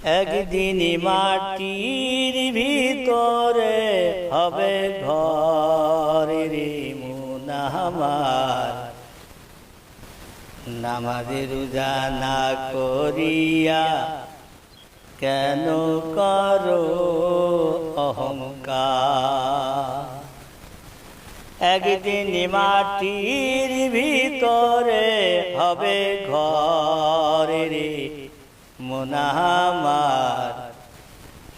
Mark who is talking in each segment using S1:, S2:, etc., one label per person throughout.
S1: একদিন মাটির ভিতরে হবে ঘর রে মন আমার, নামাজ রোজা না করিয়া কেন করো অহংকার। একদিন মাটির ভিতরে হবে ঘর রে মন আমার,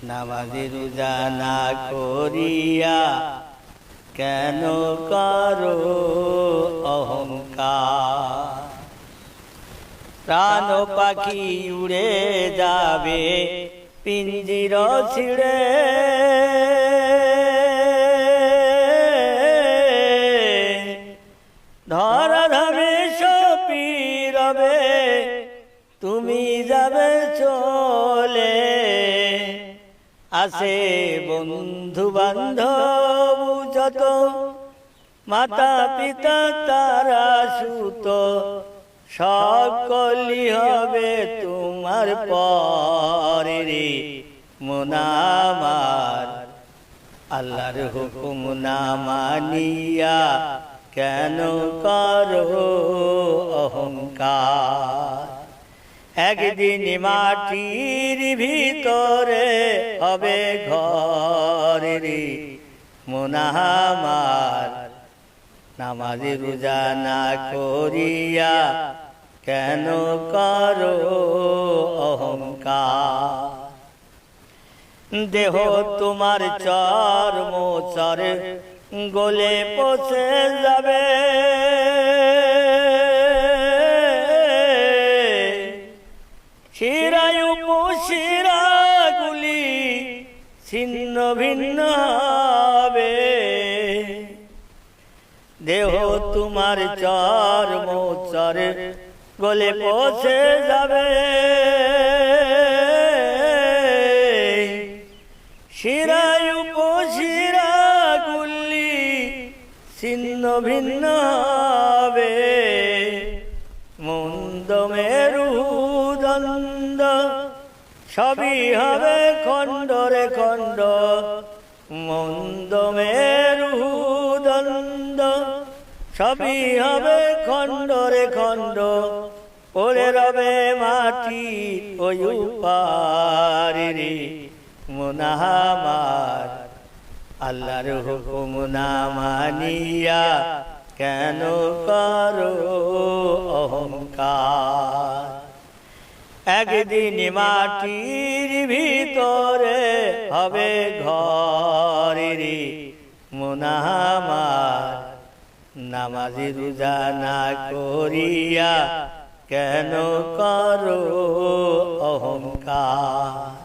S1: নামাজ রোজা না করিয়া কেন করো অহংকার। প্রাণ পাখি উড়ে যাবে পিঞ্জির ছিড়ে, ধরাধামে সপি রবে তুমি যাবে চলে। আসে বন্ধু বান্ধব যত, মাতা পিতা তারা সুত, সকলই হবে তোমার পরে রে মন আমার। আল্লাহর হুকুম না মানিয়া কেন করো অহংকার। একদিন মাটির ভিতরে হবে ঘর রে মন আমার, নামাজ রোজা না করিয়া কেন করো অহংকার। দেহ তোমার চর্ম চরে গলে পচে যাবে, শিরায় উপশিরাগুলি ছিন্ন ভিন্ন হবে। দেহ তোমার চর্ম চরে গলে পচে যাবে, শিরায় উপশিরাগুলি ছিন্ন ভিন্ন হবে। মন্দ মেরু দ্বন্দ্ব সবই হবে খণ্ড রে খণ্ড, মন্দ মেরু দ্বন্দ্ব সবই হবে খণ্ড রে খণ্ড। পড়ে রবে মাটি ওই পারে রে মন আমার, আল্লাহর হুকুম না মানিয়া কেন করো অহংকার। একদিন মাটির ভিতরে হবে ঘর রে মন আমার, নামাজ রোজা না করিয়া কেন করো অহংকার।